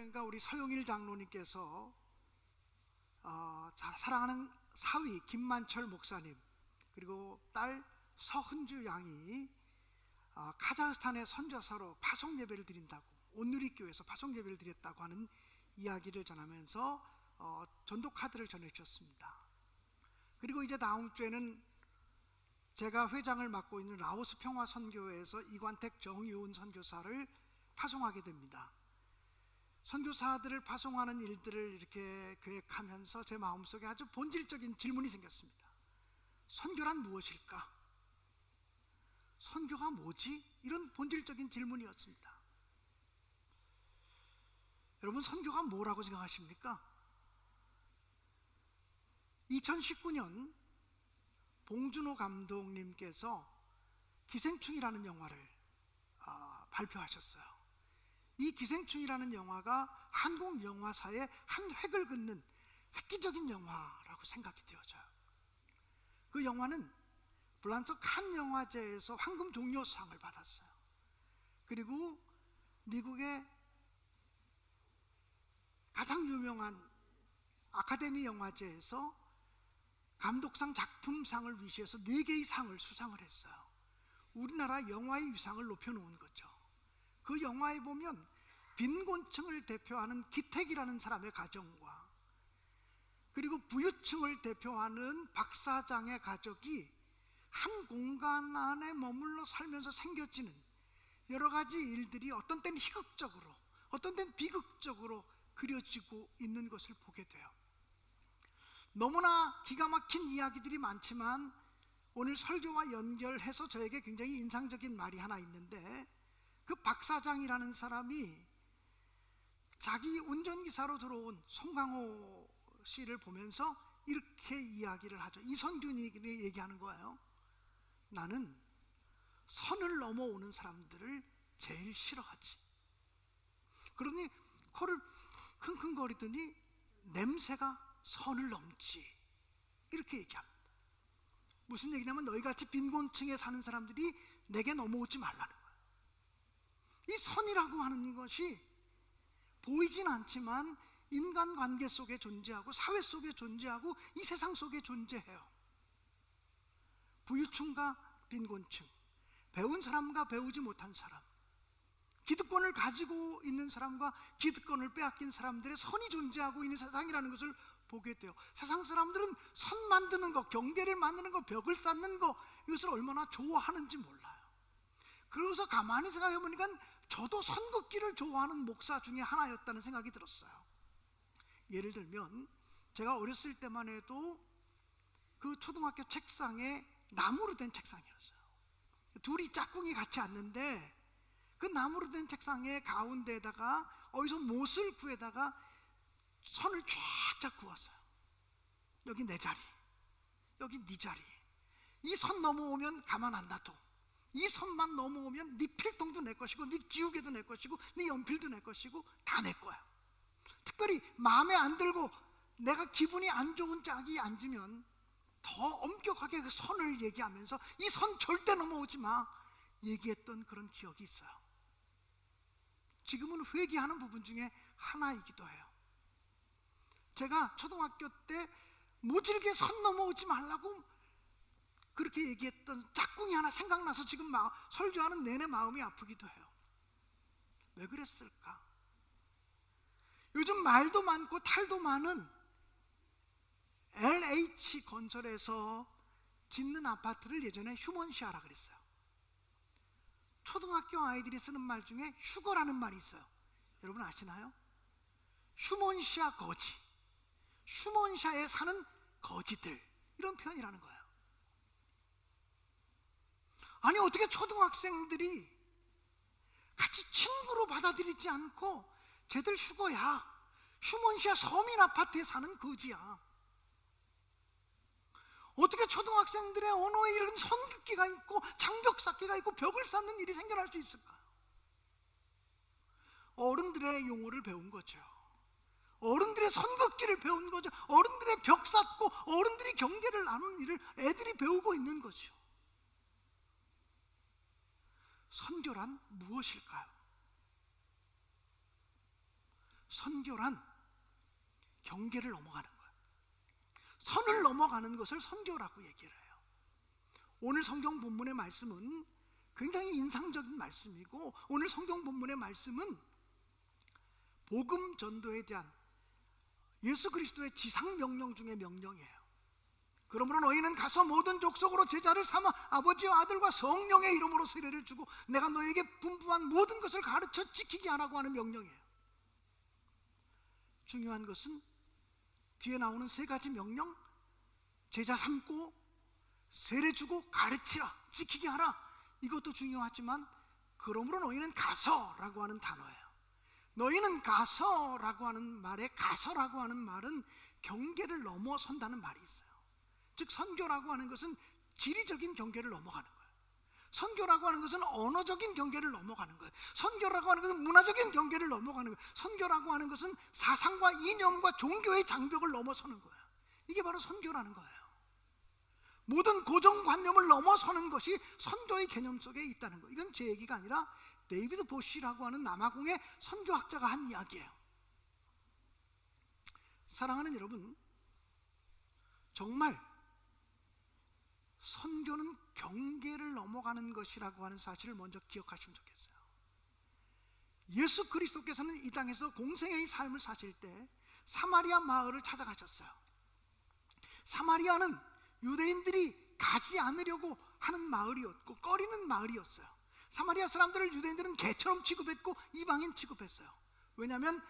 전가 우리 서용일 장로님께서 사랑하는 사위 김만철 목사님 그리고 딸 서흔주 양이 카자흐스탄의 선교사로 파송 예배를 드린다고, 온누리교회에서 파송 예배를 드렸다고 하는 이야기를 전하면서 전도 카드를 전해주셨습니다. 그리고 이제 다음 주에는 제가 회장을 맡고 있는 라오스 평화 선교회에서 이관택 정유은 선교사를 파송하게 됩니다. 선교사들을 파송하는 일들을 이렇게 계획하면서 제 마음속에 아주 본질적인 질문이 생겼습니다. 선교란 무엇일까? 선교가 뭐지? 이런 본질적인 질문이었습니다. 여러분, 선교가 뭐라고 생각하십니까? 2019년 봉준호 감독님께서 기생충이라는 영화를 발표하셨어요. 이 기생충이라는 영화가 한국 영화사의 한 획을 긋는 획기적인 영화라고 생각이 되어져요. 그 영화는 프랑스 칸 영화제에서 황금 종려상을 받았어요. 그리고 미국의 가장 유명한 아카데미 영화제에서 감독상, 작품상을 위시해서 4개의 상을 수상을 했어요. 우리나라 영화의 위상을 높여놓은 거죠. 그 영화에 보면 빈곤층을 대표하는 기택이라는 사람의 가정과 그리고 부유층을 대표하는 박 사장의 가족이 한 공간 안에 머물러 살면서 생겨지는 여러 가지 일들이 어떤 때는 희극적으로, 어떤 때는 비극적으로 그려지고 있는 것을 보게 돼요. 너무나 기가 막힌 이야기들이 많지만 오늘 설교와 연결해서 저에게 굉장히 인상적인 말이 하나 있는데, 그 박 사장이라는 사람이 자기 운전기사로 들어온 송강호 씨를 보면서 이렇게 이야기를 하죠. 이선균이 얘기하는 거예요. 나는 선을 넘어오는 사람들을 제일 싫어하지. 그러니 코를 킁킁거리더니 냄새가 선을 넘지, 이렇게 얘기합니다. 무슨 얘기냐면 너희같이 빈곤층에 사는 사람들이 내게 넘어오지 말라는 거예요. 이 선이라고 하는 것이 보이진 않지만 인간관계 속에 존재하고 사회 속에 존재하고 이 세상 속에 존재해요. 부유층과 빈곤층, 배운 사람과 배우지 못한 사람, 기득권을 가지고 있는 사람과 기득권을 빼앗긴 사람들의 선이 존재하고 있는 세상이라는 것을 보게 돼요. 세상 사람들은 선 만드는 거, 경계를 만드는 거, 벽을 쌓는 거, 이것을 얼마나 좋아하는지 몰라요. 그래서 가만히 생각해 보니까 저도 선 긋기를 좋아하는 목사 중에 하나였다는 생각이 들었어요. 예를 들면 제가 어렸을 때만 해도 그 초등학교 책상에 나무로 된 책상이었어요. 둘이 짝꿍이 같이 앉는데 그 나무로 된 책상의 가운데에다가 어디서 못을 구해다가 선을 쫙쫙 그었어요. 여기 내 자리, 여기 네 자리. 이 선 넘어오면 가만 안 놔둬. 이 선만 넘어오면 네 필통도 내 것이고 네 기우개도 내 것이고 네 연필도 내 것이고 다 내 거야. 특별히 마음에 안 들고 내가 기분이 안 좋은 짝이 앉으면 더 엄격하게 그 선을 얘기하면서 이 선 절대 넘어오지 마 얘기했던 그런 기억이 있어요. 지금은 회개하는 부분 중에 하나이기도 해요. 제가 초등학교 때 모질게 선 넘어오지 말라고 그렇게 얘기했던 짝꿍이 하나 생각나서 지금 설교하는 내내 마음이 아프기도 해요. 왜 그랬을까? 요즘 말도 많고 탈도 많은 LH 건설에서 짓는 아파트를 예전에 휴먼시아라 그랬어요. 초등학교 아이들이 쓰는 말 중에 휴거라는 말이 있어요. 여러분 아시나요? 휴먼시아 거지, 휴먼시아에 사는 거지들, 이런 표현이라는 거예요. 아니 어떻게 초등학생들이 같이 친구로 받아들이지 않고 쟤들 휴거야, 휴먼시아 서민 아파트에 사는 거지야. 어떻게 초등학생들의 언어에 이런 선긋기가 있고 장벽 쌓기가 있고 벽을 쌓는 일이 생겨날 수 있을까요? 어른들의 용어를 배운 거죠. 어른들의 선긋기를 배운 거죠. 어른들의 벽 쌓고 어른들이 경계를 나누는 일을 애들이 배우고 있는 거죠. 선교란 무엇일까요? 선교란 경계를 넘어가는 거예요. 선을 넘어가는 것을 선교라고 얘기를 해요. 오늘 성경 본문의 말씀은 굉장히 인상적인 말씀이고, 오늘 성경 본문의 말씀은 복음 전도에 대한 예수 그리스도의 지상 명령 중의 명령이에요. 그러므로 너희는 가서 모든 족속으로 제자를 삼아 아버지와 아들과 성령의 이름으로 세례를 주고 내가 너에게 분부한 모든 것을 가르쳐 지키게 하라고 하는 명령이에요. 중요한 것은 뒤에 나오는 세 가지 명령, 제자 삼고 세례 주고 가르치라, 지키게 하라, 이것도 중요하지만 그러므로 너희는 가서라고 하는 단어예요. 너희는 가서라고 하는 말에 가서라고 하는 말은 경계를 넘어선다는 말이 있어요. 즉 선교라고 하는 것은 지리적인 경계를 넘어가는 거예요. 선교라고 하는 것은 언어적인 경계를 넘어가는 거예요. 선교라고 하는 것은 문화적인 경계를 넘어가는 거예요. 선교라고 하는 것은 사상과 이념과 종교의 장벽을 넘어서는 거예요. 이게 바로 선교라는 거예요. 모든 고정관념을 넘어서는 것이 선교의 개념 속에 있다는 거예요. 이건 제 얘기가 아니라 데이비드 보시라고 하는 남아공의 선교학자가 한 이야기예요. 사랑하는 여러분, 정말 선교는 경계를 넘어가는 것이라고 하는 사실을 먼저 기억하시면 좋겠어요. 예수 그리스도께서는 이 땅에서 공생애의 삶을 사실 때 사마리아 마을을 찾아가셨어요. 사마리아는 유대인들이 가지 않으려고 하는 마을이었고 꺼리는 마을이었어요. 사마리아 사람들을 유대인들은 개처럼 취급했고 이방인 취급했어요. 왜냐하면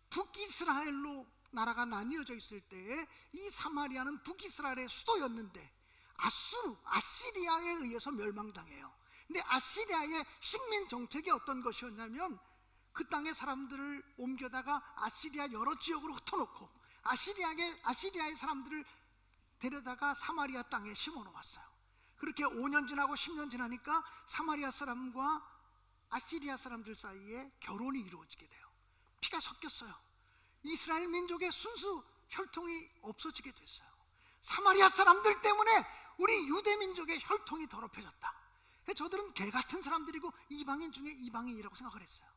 북이스라엘로 나라가 나뉘어져 있을 때에 이 사마리아는 북이스라엘의 수도였는데 아시리아에 의해서 멸망당해요. 근데 아시리아의 식민 정책이 어떤 것이었냐면 그 땅의 사람들을 옮겨다가 아시리아 여러 지역으로 흩어놓고 아시리아의 사람들을 데려다가 사마리아 땅에 심어놓았어요. 그렇게 5년 지나고 10년 지나니까 사마리아 사람과 아시리아 사람들 사이에 결혼이 이루어지게 돼요. 피가 섞였어요. 이스라엘 민족의 순수 혈통이 없어지게 됐어요. 사마리아 사람들 때문에 우리 유대 민족의 혈통이 더럽혀졌다. 저들은 개 같은 사람들이고 이방인 중에 이방인이라고 생각을 했어요.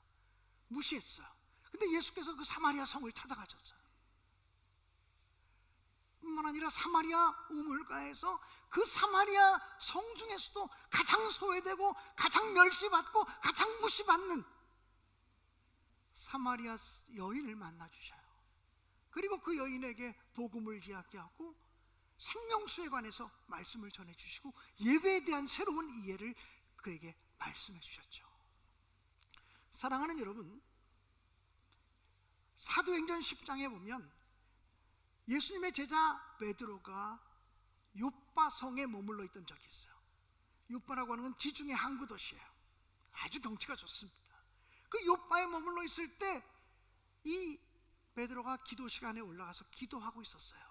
무시했어요. 근데 예수께서 그 사마리아 성을 찾아가셨어요. 뿐만 아니라 사마리아 우물가에서 그 사마리아 성 중에서도 가장 소외되고 가장 멸시받고 가장 무시받는 사마리아 여인을 만나 주셔요. 그리고 그 여인에게 복음을 이야기하고 생명수에 관해서 말씀을 전해 주시고 예배에 대한 새로운 이해를 그에게 말씀해 주셨죠. 사랑하는 여러분, 사도행전 10장에 보면 예수님의 제자 베드로가 요빠 성에 머물러 있던 적이 있어요. 요빠라고 하는 건 지중해 항구 도시예요. 아주 경치가 좋습니다. 그 요빠에 머물러 있을 때 이 베드로가 기도 시간에 올라가서 기도하고 있었어요.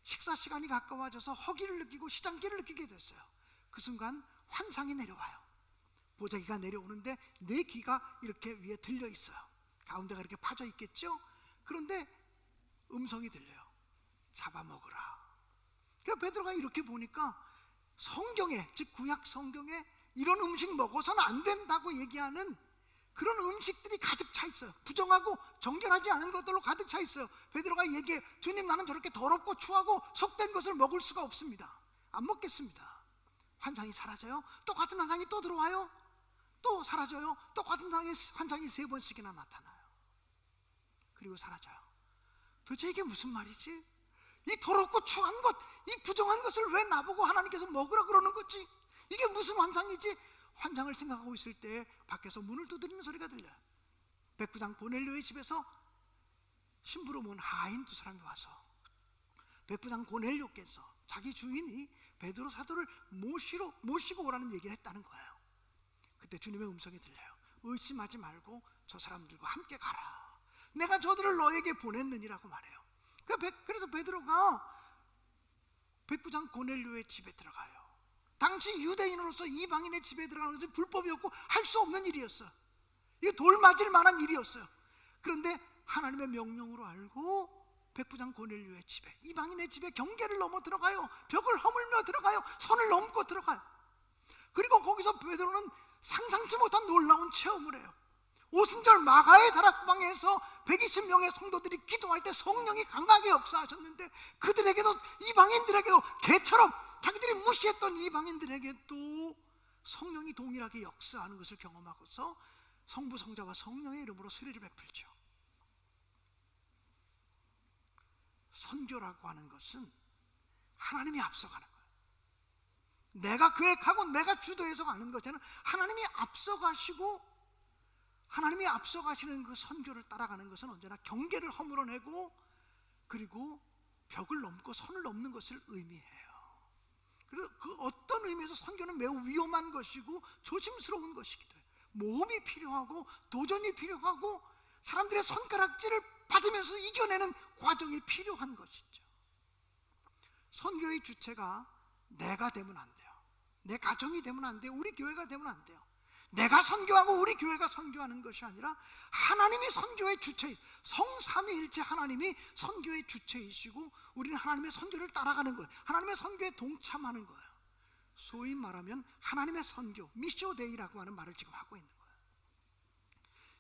식사 시간이 가까워져서 허기를 느끼고 시장기를 느끼게 됐어요. 그 순간 환상이 내려와요. 보자기가 내려오는데 네 귀가 이렇게 위에 들려 있어요. 가운데가 이렇게 파져 있겠죠? 그런데 음성이 들려요. 잡아먹으라. 그래서 베드로가 이렇게 보니까 성경에, 즉 구약 성경에 이런 음식 먹어서는 안 된다고 얘기하는 그런 음식들이 가득 차 있어요. 부정하고 정결하지 않은 것들로 가득 차 있어요. 베드로가 얘기해, 주님, 나는 저렇게 더럽고 추하고 속된 것을 먹을 수가 없습니다. 안 먹겠습니다. 환상이 사라져요. 똑같은 환상이 또 들어와요. 또 사라져요. 똑같은 환상이 3번씩이나 나타나요. 그리고 사라져요. 도대체 이게 무슨 말이지? 이 더럽고 추한 것, 이 부정한 것을 왜 나보고 하나님께서 먹으라 그러는 거지? 이게 무슨 환상이지? 환상을 생각하고 있을 때 밖에서 문을 두드리는 소리가 들려요. 백부장 고넬료의 집에서 심부름 온 하인 2사람이 와서 백부장 고넬료께서 자기 주인이 베드로 사도를 모시고 오라는 얘기를 했다는 거예요. 그때 주님의 음성이 들려요. 의심하지 말고 저 사람들과 함께 가라. 내가 저들을 너에게 보냈느니라고 말해요. 그래서 베드로가 백부장 고넬료의 집에 들어가요. 당시 유대인으로서 이방인의 집에 들어가는 것은 불법이었고 할 수 없는 일이었어요. 이게 돌 맞을 만한 일이었어요. 그런데 하나님의 명령으로 알고 백부장 고넬료의 집에, 이방인의 집에 경계를 넘어 들어가요. 벽을 허물며 들어가요. 선을 넘고 들어가요. 그리고 거기서 베드로는 상상치 못한 놀라운 체험을 해요. 오순절 마가의 다락방에서 120명의 성도들이 기도할 때 성령이 강하게 역사하셨는데, 그들에게도, 이방인들에게도, 개처럼 자기들이 무시했던 이방인들에게도 성령이 동일하게 역사하는 것을 경험하고서 성부, 성자와 성령의 이름으로 세례를 베풀죠. 선교라고 하는 것은 하나님이 앞서가는 거예요. 내가 계획하고 내가 주도해서 가는 것에는 하나님이 앞서가시고, 하나님이 앞서가시는 그 선교를 따라가는 것은 언제나 경계를 허물어내고, 그리고 벽을 넘고 선을 넘는 것을 의미해요. 그래서 그 어떤 의미에서 선교는 매우 위험한 것이고 조심스러운 것이기도 해요. 모험이 필요하고 도전이 필요하고 사람들의 손가락질을 받으면서 이겨내는 과정이 필요한 것이죠. 선교의 주체가 내가 되면 안 돼요. 내 가정이 되면 안 돼요. 우리 교회가 되면 안 돼요. 내가 선교하고 우리 교회가 선교하는 것이 아니라 하나님이 선교의 주체, 성삼위일체 하나님이 선교의 주체이시고 우리는 하나님의 선교를 따라가는 거예요. 하나님의 선교에 동참하는 거예요. 소위 말하면 하나님의 선교, 미쇼데이라고 하는 말을 지금 하고 있는 거예요.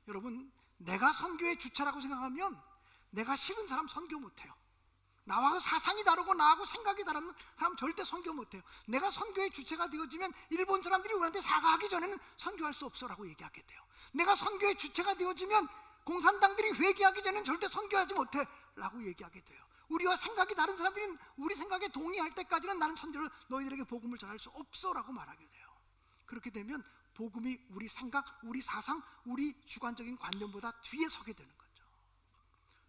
여러분, 내가 선교의 주체라고 생각하면 내가 싫은 사람 선교 못해요. 나하고 사상이 다르고 나하고 생각이 다른 사람 절대 선교 못해요. 내가 선교의 주체가 되어지면 일본 사람들이 우리한테 사과하기 전에는 선교할 수 없어라고 얘기하게 돼요. 내가 선교의 주체가 되어지면 공산당들이 회개하기 전에는 절대 선교하지 못해 라고 얘기하게 돼요. 우리와 생각이 다른 사람들은 우리 생각에 동의할 때까지는 나는 선교를 너희들에게 복음을 전할 수 없어 라고 말하게 돼요. 그렇게 되면 복음이 우리 생각, 우리 사상, 우리 주관적인 관념보다 뒤에 서게 되는 거죠.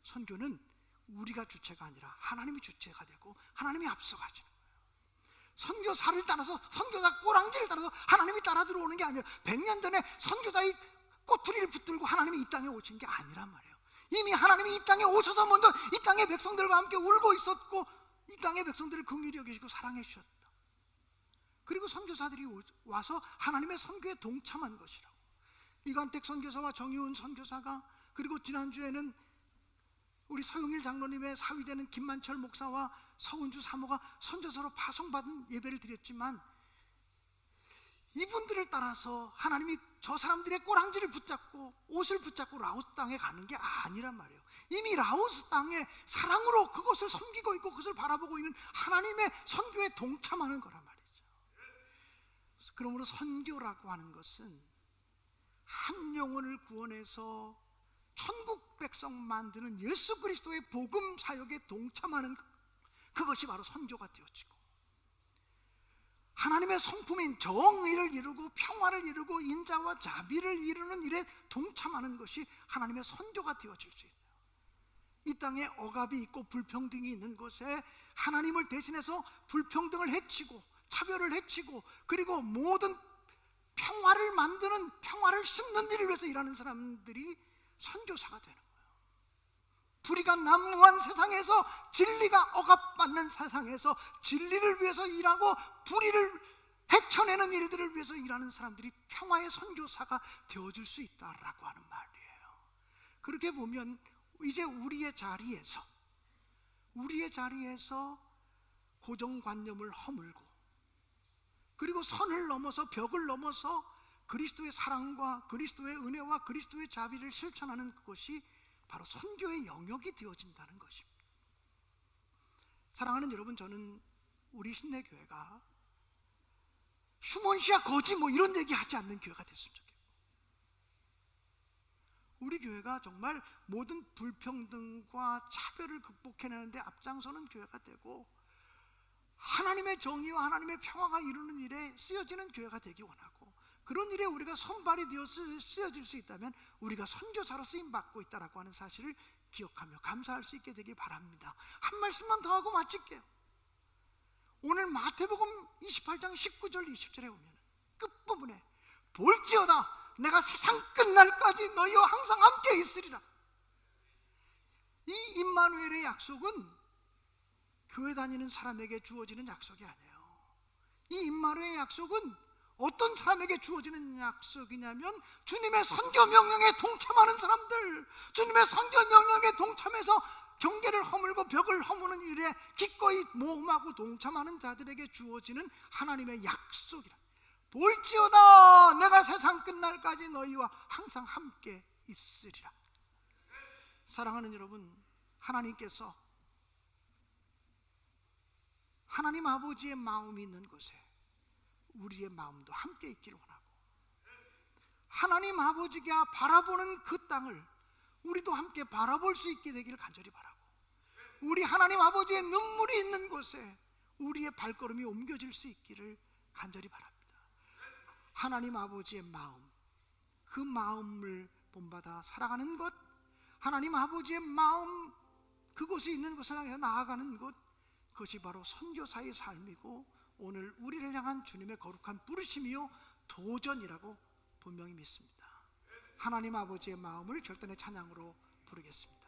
선교는 우리가 주체가 아니라 하나님이 주체가 되고 하나님이 앞서가시는 거예요. 선교사를 따라서, 선교사 꼬랑지를 따라서 하나님이 따라 들어오는 게 아니에요. 100년 전에 선교사의 꼬투리를 붙들고 하나님이 이 땅에 오신 게 아니란 말이에요. 이미 하나님이 이 땅에 오셔서 먼저 이 땅의 백성들과 함께 울고 있었고 이 땅의 백성들을 긍휼히 여기시고 사랑해 주셨다. 그리고 선교사들이 와서 하나님의 선교에 동참한 것이라고. 이관택 선교사와 정의훈 선교사가, 그리고 지난주에는 우리 서용일 장로님의 사위되는 김만철 목사와 서은주 사모가 선교사로 파송받은 예배를 드렸지만, 이분들을 따라서 하나님이 저 사람들의 꼬랑지를 붙잡고 옷을 붙잡고 라오스 땅에 가는 게 아니란 말이에요. 이미 라오스 땅에 사랑으로 그것을 섬기고 있고 그것을 바라보고 있는 하나님의 선교에 동참하는 거란 말이죠. 그러므로 선교라고 하는 것은 한 영혼을 구원해서 천국 백성 만드는 예수 그리스도의 복음 사역에 동참하는, 그것이 바로 선교가 되어지고, 하나님의 성품인 정의를 이루고 평화를 이루고 인자와 자비를 이루는 일에 동참하는 것이 하나님의 선교가 되어질 수 있어요. 이 땅에 억압이 있고 불평등이 있는 곳에 하나님을 대신해서 불평등을 해치고 차별을 해치고, 그리고 모든 평화를 만드는, 평화를 심는 일을 위해서 일하는 사람들이 선교사가 되는 거예요. 불의가 난무한 세상에서, 진리가 억압받는 세상에서 진리를 위해서 일하고 불의를 헤쳐내는 일들을 위해서 일하는 사람들이 평화의 선교사가 되어줄 수 있다라고 하는 말이에요. 그렇게 보면 이제 우리의 자리에서 고정관념을 허물고, 그리고 선을 넘어서, 벽을 넘어서 그리스도의 사랑과 그리스도의 은혜와 그리스도의 자비를 실천하는 그것이 바로 선교의 영역이 되어진다는 것입니다. 사랑하는 여러분, 저는 우리 신내교회가 휴먼시아 거지 뭐 이런 얘기 하지 않는 교회가 됐으면 좋겠어요. 우리 교회가 정말 모든 불평등과 차별을 극복해내는데 앞장서는 교회가 되고, 하나님의 정의와 하나님의 평화가 이루는 일에 쓰여지는 교회가 되기 원하고, 그런 일에 우리가 선발이 되어 쓰여질 수 있다면 우리가 선교사로 쓰임받고 있다라고 하는 사실을 기억하며 감사할 수 있게 되길 바랍니다. 한 말씀만 더 하고 마칠게요. 오늘 마태복음 28장 19절 20절에 보면 끝부분에 볼지어다 내가 세상 끝날까지 너희와 항상 함께 있으리라. 이 임마누엘의 약속은 교회 다니는 사람에게 주어지는 약속이 아니에요. 이 임마누엘의 약속은 어떤 사람에게 주어지는 약속이냐면, 주님의 선교 명령에 동참하는 사람들, 주님의 선교 명령에 동참해서 경계를 허물고 벽을 허무는 일에 기꺼이 모험하고 동참하는 자들에게 주어지는 하나님의 약속이라. 볼지어다 내가 세상 끝날까지 너희와 항상 함께 있으리라. 사랑하는 여러분, 하나님께서 하나님 아버지의 마음이 있는 곳에 우리의 마음도 함께 있기를 원하고, 하나님 아버지가 바라보는 그 땅을 우리도 함께 바라볼 수 있게 되기를 간절히 바라고, 우리 하나님 아버지의 눈물이 있는 곳에 우리의 발걸음이 옮겨질 수 있기를 간절히 바랍니다. 하나님 아버지의 마음, 그 마음을 본받아 살아가는 것, 하나님 아버지의 마음 그곳에 있는 것을 향해 나아가는 것, 그것이 바로 선교사의 삶이고 오늘 우리를 향한 주님의 거룩한 부르심이요 도전이라고 분명히 믿습니다. 하나님 아버지의 마음을 결단의 찬양으로 부르겠습니다.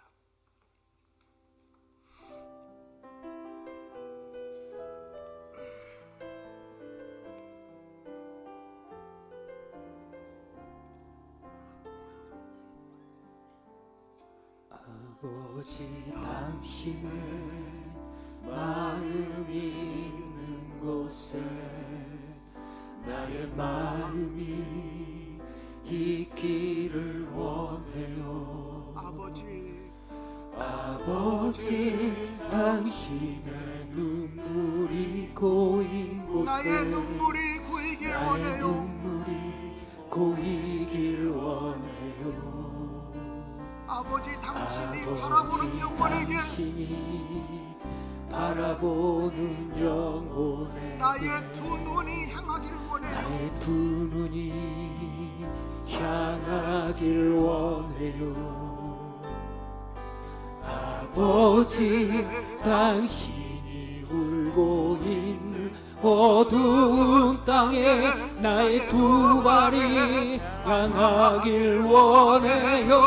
아버지, 당신의 마음이 있는 곳에 나의 마음이 있기를 원해요. 아버지, 당신의 눈물이 고인 곳에 나의 눈물이 고이길 원해요. 눈물이 고이길 원해요. 아버지, 당신이 바라보는 영혼에게, 당신이 바라보는 영혼에게 나의 두 눈이 향하길 원해요. 나의 두 눈이 향하길 원해요. 아버지, 당신이 울고 있는 어두운 땅에 나의 두 발이 향하길 원해요.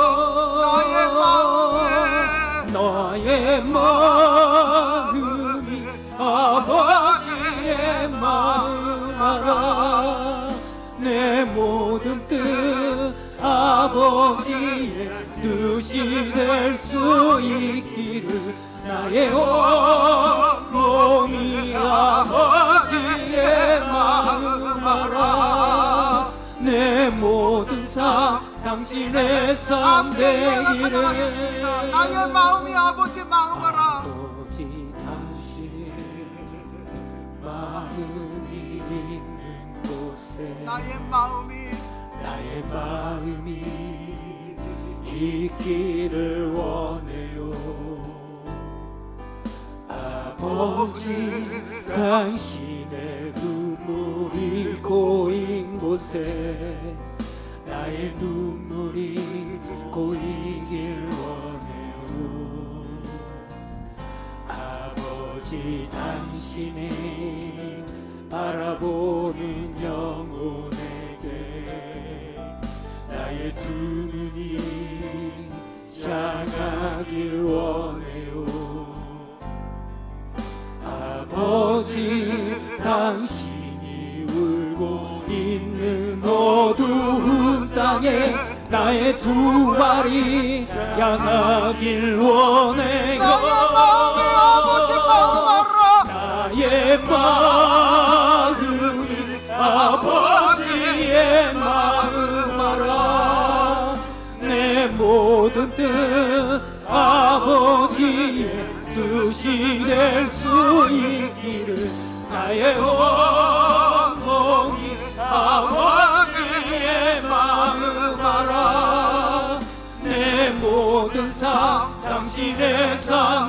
나의 마음이 아버지의 마음 알아. 내 모든 뜻 아버지의 뜻이 될 수 있기를 나의 온몸이 아버지의 마음 알아. 내 모든 삶 당신의 삶 되기를. 나의 마음이 아버지 마음 알아. 아버지, 당신의 마음이 있는 곳에 나의 마음이 있기를 원해요. 아버지, 당신의 눈물이 고인 곳에 나의 눈물이 고이길 원해요. 아버지, 당신이 바라보는 영혼에게 나의 두 눈이 향하길 원해요. 아버지, 당신이 울고 있는 어두운 땅에 나의 두 발이 향하길 원해요. 나의 마음이 아버지의 마음 알아. 내 모든 뜻 아버지의 뜻이 될 수 있기를 나의 온몸이 아버지의 마음 알아. 내 모든 삶 당신의 삶